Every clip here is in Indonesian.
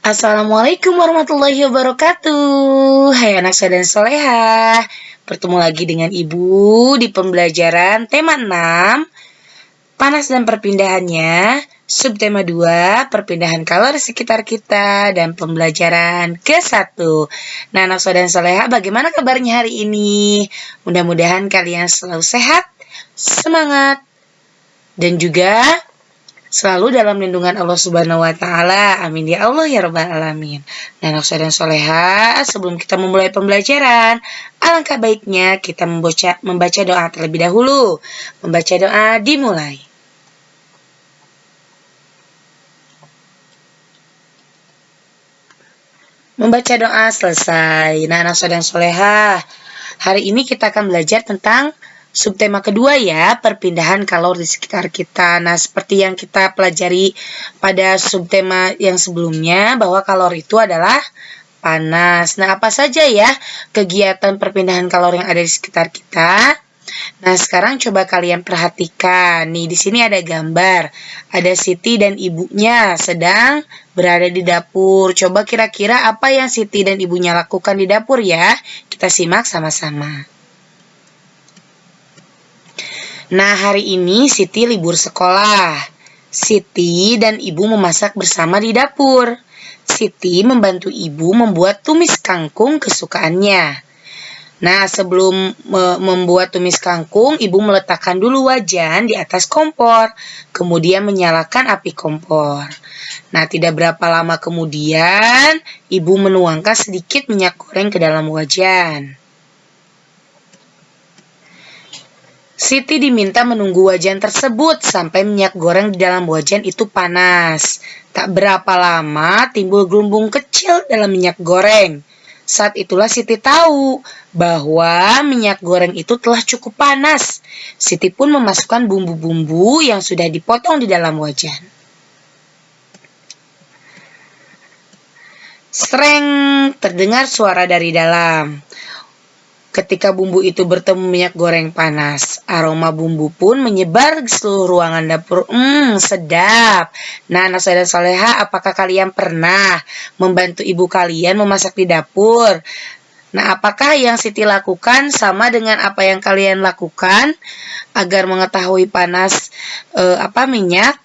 Assalamualaikum warahmatullahi wabarakatuh. Hai anak soleh dan solehah. Bertemu lagi dengan Ibu di pembelajaran tema 6, panas dan perpindahannya, subtema 2, perpindahan kalori sekitar kita, dan pembelajaran ke-1. Nah, anak soleh dan solehah, bagaimana kabarnya hari ini? Mudah-mudahan kalian selalu sehat, semangat, dan juga selalu dalam lindungan Allah Subhanahu wa Ta'ala. Amin ya Allah ya Rabbal Alamin. Nah, anak soleh dan soleha, sebelum kita memulai pembelajaran, alangkah baiknya kita membaca doa terlebih dahulu. Membaca doa dimulai. Membaca doa selesai. Nah, anak soleh dan soleha, hari ini kita akan belajar tentang subtema kedua ya, perpindahan kalori di sekitar kita. Nah, seperti yang kita pelajari pada subtema yang sebelumnya, bahwa kalori itu adalah panas. Nah, apa saja ya kegiatan perpindahan kalori yang ada di sekitar kita? Nah, sekarang coba kalian perhatikan. Nih, di sini ada gambar. Ada Siti dan ibunya sedang berada di dapur. Coba kira-kira apa yang Siti dan ibunya lakukan di dapur ya? Kita simak sama-sama. Nah, hari ini Siti libur sekolah. Siti dan ibu memasak bersama di dapur. Siti membantu ibu membuat tumis kangkung kesukaannya. Nah, sebelum membuat tumis kangkung, ibu meletakkan dulu wajan di atas kompor, kemudian menyalakan api kompor. Nah, tidak berapa lama kemudian, ibu menuangkan sedikit minyak goreng ke dalam wajan. Siti diminta menunggu wajan tersebut sampai minyak goreng di dalam wajan itu panas. Tak berapa lama timbul gelombang kecil dalam minyak goreng. Saat itulah Siti tahu bahwa minyak goreng itu telah cukup panas. Siti pun memasukkan bumbu-bumbu yang sudah dipotong di dalam wajan. Sreng, terdengar suara dari dalam. Ketika bumbu itu bertemu minyak goreng panas, aroma bumbu pun menyebar di seluruh ruangan dapur. Sedap. Nah, anak soleh dan soleha, apakah kalian pernah membantu ibu kalian memasak di dapur? Nah, apakah yang Siti lakukan sama dengan apa yang kalian lakukan agar mengetahui panas minyak?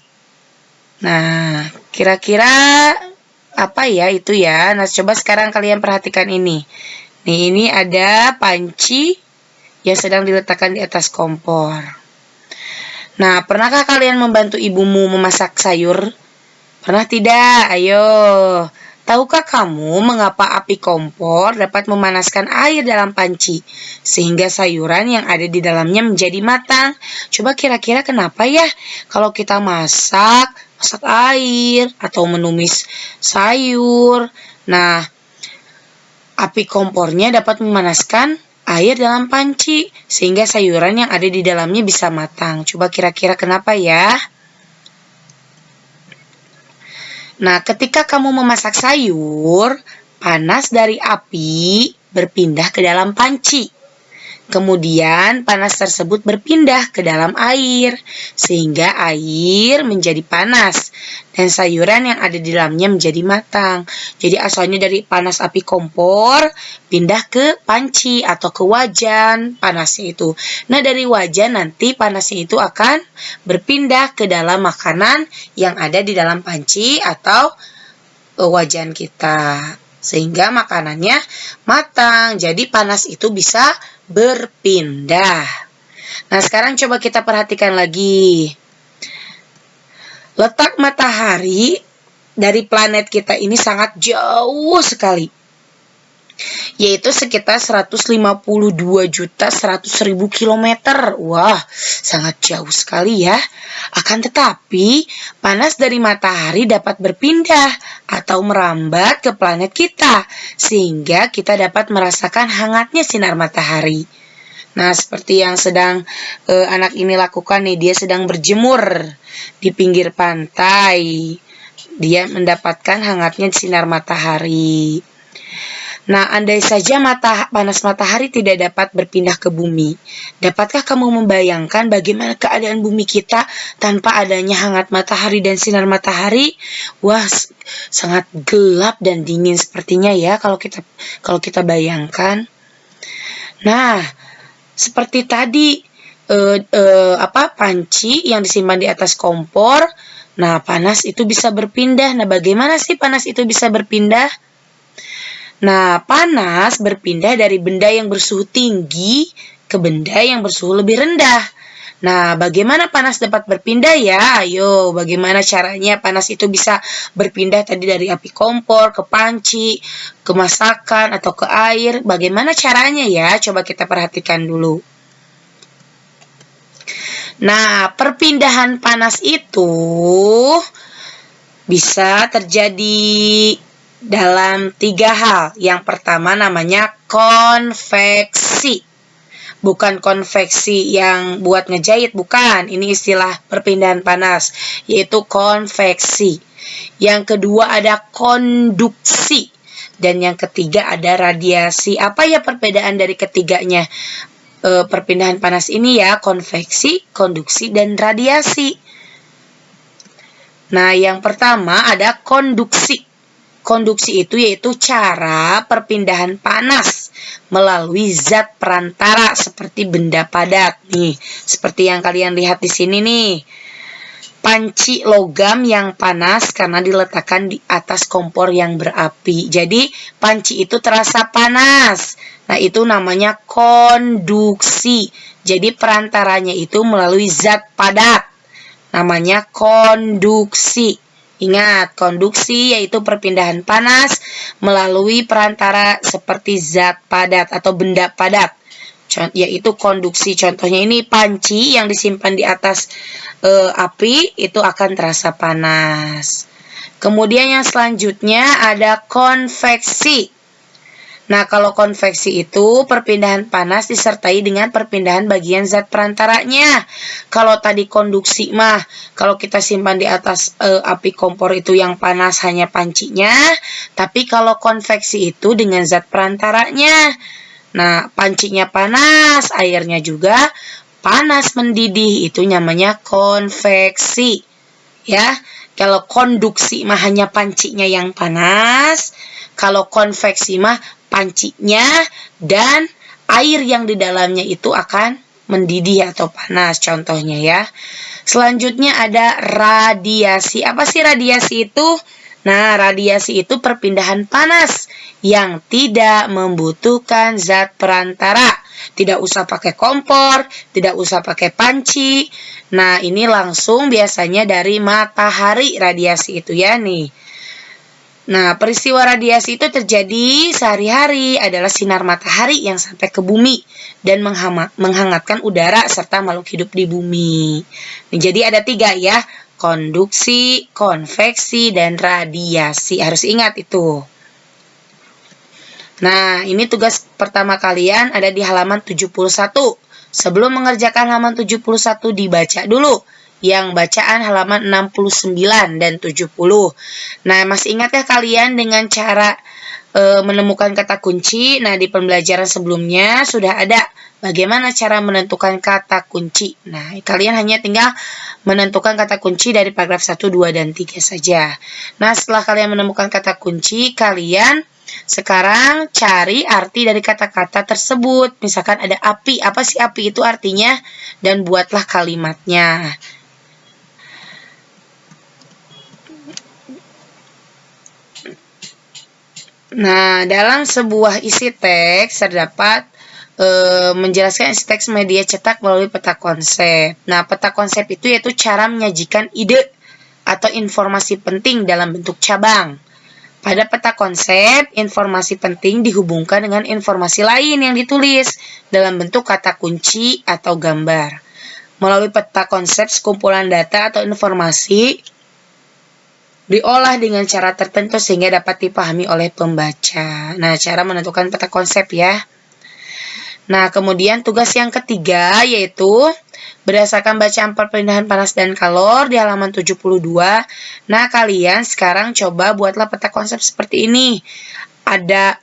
Nah, kira-kira apa ya itu ya? Nah, coba sekarang kalian perhatikan ini. Nih, ini ada panci yang sedang diletakkan di atas kompor. Nah, pernahkah kalian membantu ibumu memasak sayur? Pernah tidak? Ayo. Tahukah kamu mengapa api kompor dapat memanaskan air dalam panci sehingga sayuran yang ada di dalamnya menjadi matang? Coba kira-kira kenapa ya kalau kita masak air atau menumis sayur. Nah, api kompornya dapat memanaskan air dalam panci sehingga sayuran yang ada di dalamnya bisa matang. Coba kira-kira kenapa ya? Nah, ketika kamu memasak sayur, panas dari api berpindah ke dalam panci. Kemudian panas tersebut berpindah ke dalam air sehingga air menjadi panas dan sayuran yang ada di dalamnya menjadi matang. Jadi asalnya dari panas api kompor pindah ke panci atau ke wajan panasnya itu. Nah, dari wajan nanti panasnya itu akan berpindah ke dalam makanan yang ada di dalam panci atau wajan kita sehingga makanannya matang. Jadi panas itu bisa berpindah. Nah, sekarang coba kita perhatikan lagi. Letak matahari dari planet kita ini sangat jauh sekali, yaitu sekitar 152.100.000 kilometer. Wah, sangat jauh sekali ya. Akan tetapi, panas dari matahari dapat berpindah atau merambat ke planet kita, sehingga kita dapat merasakan hangatnya sinar matahari. Nah, seperti yang sedang anak ini lakukan nih, dia sedang berjemur di pinggir pantai. Dia mendapatkan hangatnya sinar matahari. Nah, andai saja panas matahari tidak dapat berpindah ke bumi, dapatkah kamu membayangkan bagaimana keadaan bumi kita tanpa adanya hangat matahari dan sinar matahari? Wah, sangat gelap dan dingin sepertinya ya kalau kita bayangkan. Nah, seperti tadi panci yang disimpan di atas kompor. Nah, panas itu bisa berpindah. Nah, bagaimana sih panas itu bisa berpindah? Nah, panas berpindah dari benda yang bersuhu tinggi ke benda yang bersuhu lebih rendah. Nah, bagaimana panas dapat berpindah ya? Ayo, bagaimana caranya panas itu bisa berpindah tadi dari api kompor ke panci, ke masakan, atau ke air? Bagaimana caranya ya? Coba kita perhatikan dulu. Nah, perpindahan panas itu bisa terjadi dalam 3 hal. Yang pertama namanya konveksi. Bukan konveksi yang buat ngejahit, bukan. Ini istilah perpindahan panas, yaitu konveksi. Yang kedua ada konduksi. Dan yang ketiga ada radiasi. Apa ya perbedaan dari ketiganya? Perpindahan panas ini ya, konveksi, konduksi, dan radiasi. Nah, yang pertama ada konduksi. Konduksi itu yaitu cara perpindahan panas melalui zat perantara seperti benda padat. Nih, seperti yang kalian lihat di sini nih. Panci logam yang panas karena diletakkan di atas kompor yang berapi. Jadi, panci itu terasa panas. Nah, itu namanya konduksi. Jadi, perantaranya itu melalui zat padat. Namanya konduksi. Ingat, konduksi yaitu perpindahan panas melalui perantara seperti zat padat atau benda padat, yaitu konduksi. Contohnya ini panci yang disimpan di atas api itu akan terasa panas. Kemudian yang selanjutnya ada konveksi. Nah, kalau konveksi itu perpindahan panas disertai dengan perpindahan bagian zat perantaranya. Kalau tadi konduksi mah, kalau kita simpan di atas api kompor itu yang panas hanya pancinya. Tapi kalau konveksi itu dengan zat perantaranya. Nah, pancinya panas, airnya juga panas mendidih. Itu namanya konveksi. Ya, kalau konduksi mah hanya pancinya yang panas. Kalau konveksi mah pancinya dan air yang di dalamnya itu akan mendidih atau panas, contohnya ya. Selanjutnya ada radiasi. Apa sih radiasi itu? Nah, radiasi itu perpindahan panas yang tidak membutuhkan zat perantara. Tidak usah pakai kompor, tidak usah pakai panci. Nah, ini langsung biasanya dari matahari radiasi itu ya nih. Nah, peristiwa radiasi itu terjadi sehari-hari adalah sinar matahari yang sampai ke bumi dan menghangatkan udara serta makhluk hidup di bumi. Nah, jadi ada 3 ya, konduksi, konveksi, dan radiasi. Harus ingat itu. Nah, ini tugas pertama kalian ada di halaman 71. Sebelum mengerjakan halaman 71 dibaca dulu yang bacaan halaman 69 dan 70. Nah, masih ingat ya kalian dengan cara menemukan kata kunci? Nah, di pembelajaran sebelumnya sudah ada bagaimana cara menentukan kata kunci. Nah, kalian hanya tinggal menentukan kata kunci dari paragraf 1, 2, dan 3 saja. Nah, setelah kalian menemukan kata kunci, kalian sekarang cari arti dari kata-kata tersebut. Misalkan ada api, apa sih api itu artinya? Dan buatlah kalimatnya. Nah, dalam sebuah isi teks terdapat menjelaskan isi teks media cetak melalui peta konsep. Nah, peta konsep itu yaitu cara menyajikan ide atau informasi penting dalam bentuk cabang. Pada peta konsep, informasi penting dihubungkan dengan informasi lain yang ditulis dalam bentuk kata kunci atau gambar. Melalui peta konsep, sekumpulan data atau informasi diolah dengan cara tertentu sehingga dapat dipahami oleh pembaca. Nah, cara menentukan peta konsep ya. Nah, kemudian tugas yang ketiga yaitu berdasarkan bacaan perpindahan panas dan kalor di halaman 72. Nah, kalian sekarang coba buatlah peta konsep seperti ini. Ada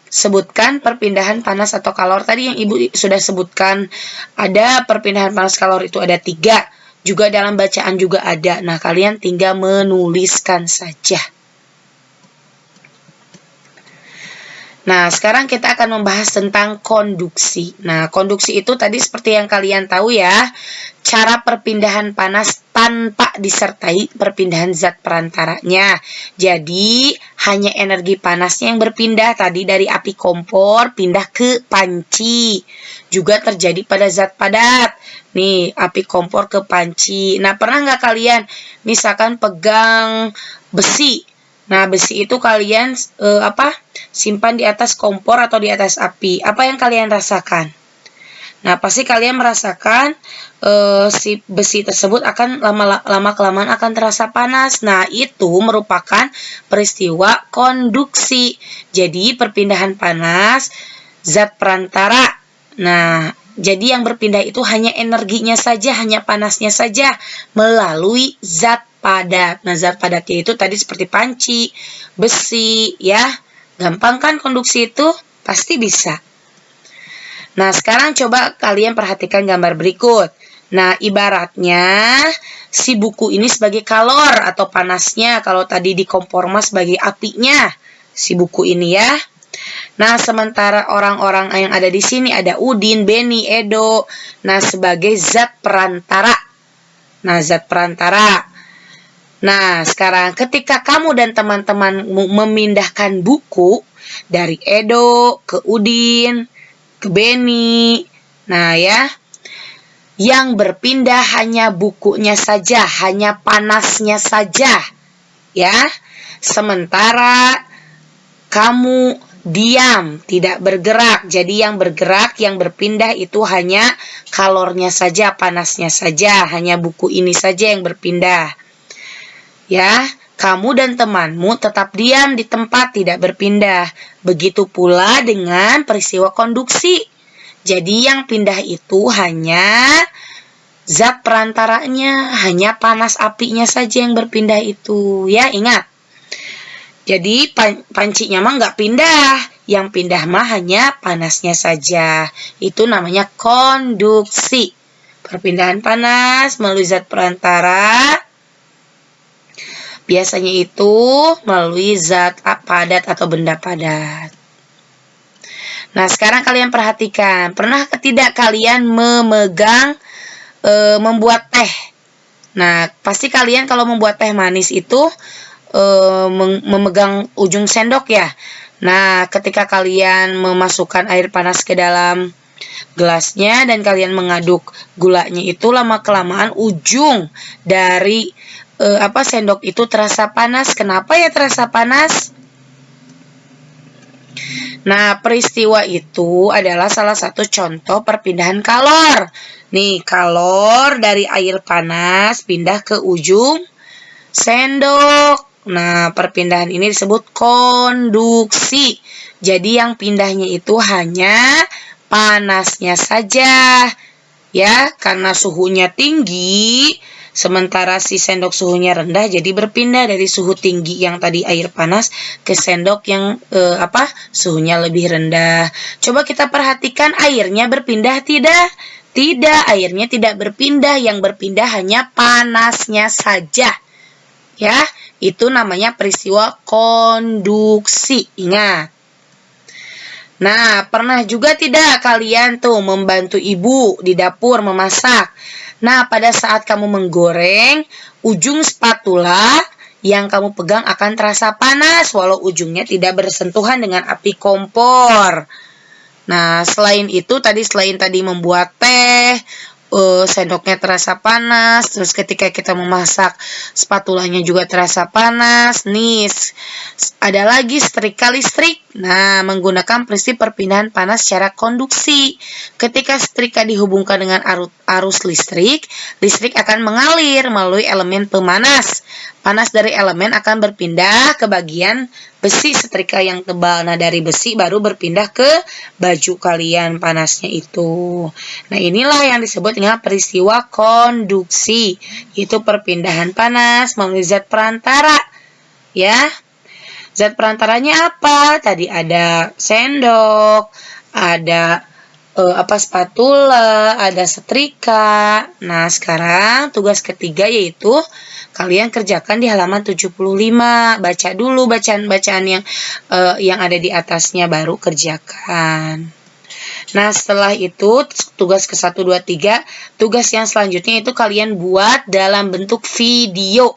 Sebutkan perpindahan panas atau kalor. Tadi yang Ibu sudah sebutkan, ada perpindahan panas kalor itu ada 3. Juga dalam bacaan juga ada. Nah, kalian tinggal menuliskan saja. Nah, sekarang kita akan membahas tentang konduksi. Nah, konduksi itu tadi seperti yang kalian tahu ya, cara perpindahan panas tanpa disertai perpindahan zat perantaranya. Jadi, hanya energi panasnya yang berpindah tadi dari api kompor pindah ke panci. Juga terjadi pada zat padat. Nih, api kompor ke panci. Nah, pernah nggak kalian misalkan pegang besi? Nah, besi itu kalian simpan di atas kompor atau di atas api. Apa yang kalian rasakan? Nah, pasti kalian merasakan si besi tersebut akan lama kelamaan akan terasa panas. Nah, itu merupakan peristiwa konduksi. Jadi, perpindahan panas zat perantara. Nah, jadi yang berpindah itu hanya energinya saja, hanya panasnya saja melalui zat padat. Nah, zat padatnya itu tadi seperti panci, besi, ya. Gampang kan konduksi itu? Pasti bisa. Nah, sekarang coba kalian perhatikan gambar berikut. Nah, ibaratnya si buku ini sebagai kalor atau panasnya. Kalau tadi di kompor mas sebagai apinya si buku ini ya. Nah, sementara orang-orang yang ada di sini ada Udin, Beni, Edo. Nah, sebagai zat perantara. Nah, zat perantara. Nah, sekarang ketika kamu dan teman-teman memindahkan buku dari Edo ke Udin, ke Beni. Nah, ya. Yang berpindah hanya bukunya saja, hanya panasnya saja. Ya. Sementara kamu diam, tidak bergerak. Jadi yang bergerak, yang berpindah itu hanya kalornya saja, panasnya saja. Hanya buku ini saja yang berpindah. Ya, kamu dan temanmu tetap diam di tempat, tidak berpindah. Begitu pula dengan peristiwa konduksi. Jadi yang pindah itu hanya zat perantaranya, hanya panas apinya saja yang berpindah itu. Ya, ingat. Jadi pancinya mah nggak pindah, yang pindah mah hanya panasnya saja. Itu namanya konduksi. Perpindahan panas melalui zat perantara. Biasanya itu melalui zat padat atau benda padat. Nah, sekarang kalian perhatikan. Pernah tidak kalian membuat teh? Nah, pasti kalian kalau membuat teh manis itu memegang ujung sendok ya. Nah, ketika kalian memasukkan air panas ke dalam gelasnya dan kalian mengaduk gulanya itu lama-kelamaan ujung dari sendok itu terasa panas. Kenapa ya terasa panas? Nah, peristiwa itu adalah salah satu contoh perpindahan kalor. Nih, kalor dari air panas pindah ke ujung sendok. Nah, perpindahan ini disebut konduksi. Jadi yang pindahnya itu hanya panasnya saja. Ya, karena suhunya tinggi, sementara si sendok suhunya rendah, jadi berpindah dari suhu tinggi yang tadi air panas ke sendok yang suhunya lebih rendah. Coba kita perhatikan airnya berpindah tidak? Tidak, airnya tidak berpindah. Yang berpindah hanya panasnya saja. Ya, itu namanya peristiwa konduksi. Ingat. Nah, pernah juga tidak kalian tuh membantu ibu di dapur memasak? Nah, pada saat kamu menggoreng, ujung spatula yang kamu pegang akan terasa panas walau ujungnya tidak bersentuhan dengan api kompor. Nah, selain tadi membuat teh, sendoknya terasa panas, terus ketika kita memasak spatulanya juga terasa panas. Nih, ada lagi setrika listrik. Nah, menggunakan prinsip perpindahan panas secara konduksi. Ketika setrika dihubungkan dengan arus listrik akan mengalir melalui elemen pemanas. Panas dari elemen akan berpindah ke bagian besi setrika yang tebal. Nah, dari besi baru berpindah ke baju kalian panasnya itu. Nah, inilah yang disebut dengan peristiwa konduksi. Itu perpindahan panas melalui zat perantara. Ya. Zat perantaranya apa? Tadi ada sendok, ada spatula, ada setrika. Nah, sekarang tugas ketiga yaitu kalian kerjakan di halaman 75. Baca dulu bacaan-bacaan yang ada di atasnya baru kerjakan. Nah, setelah itu tugas ke 1, 2, 3, tugas yang selanjutnya itu kalian buat dalam bentuk video.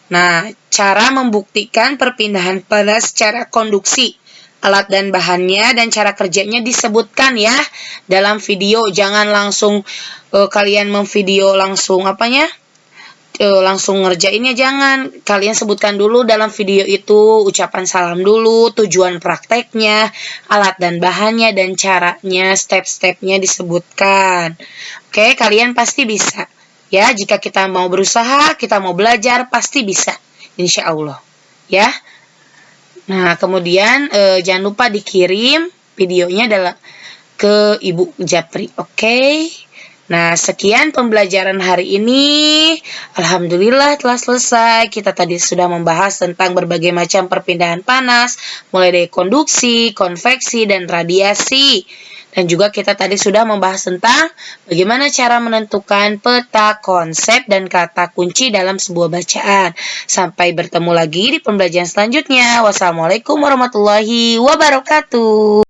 Nah, cara membuktikan perpindahan panas secara konduksi. Alat dan bahannya dan cara kerjanya disebutkan ya dalam video. Jangan langsung kalian memvideo langsung langsung ngerjainnya, jangan. Kalian sebutkan dulu dalam video itu ucapan salam dulu, tujuan prakteknya, alat dan bahannya, dan caranya, step-stepnya disebutkan. Oke, kalian pasti bisa. Ya, jika kita mau berusaha, kita mau belajar, pasti bisa. Insya Allah. Ya. Nah, kemudian jangan lupa dikirim videonya ke Ibu Japri. Oke. Nah, sekian pembelajaran hari ini. Alhamdulillah telah selesai. Kita tadi sudah membahas tentang berbagai macam perpindahan panas, mulai dari konduksi, konveksi, dan radiasi. Dan juga kita tadi sudah membahas tentang bagaimana cara menentukan peta, konsep, dan kata kunci dalam sebuah bacaan. Sampai bertemu lagi di pembelajaran selanjutnya. Wassalamualaikum warahmatullahi wabarakatuh.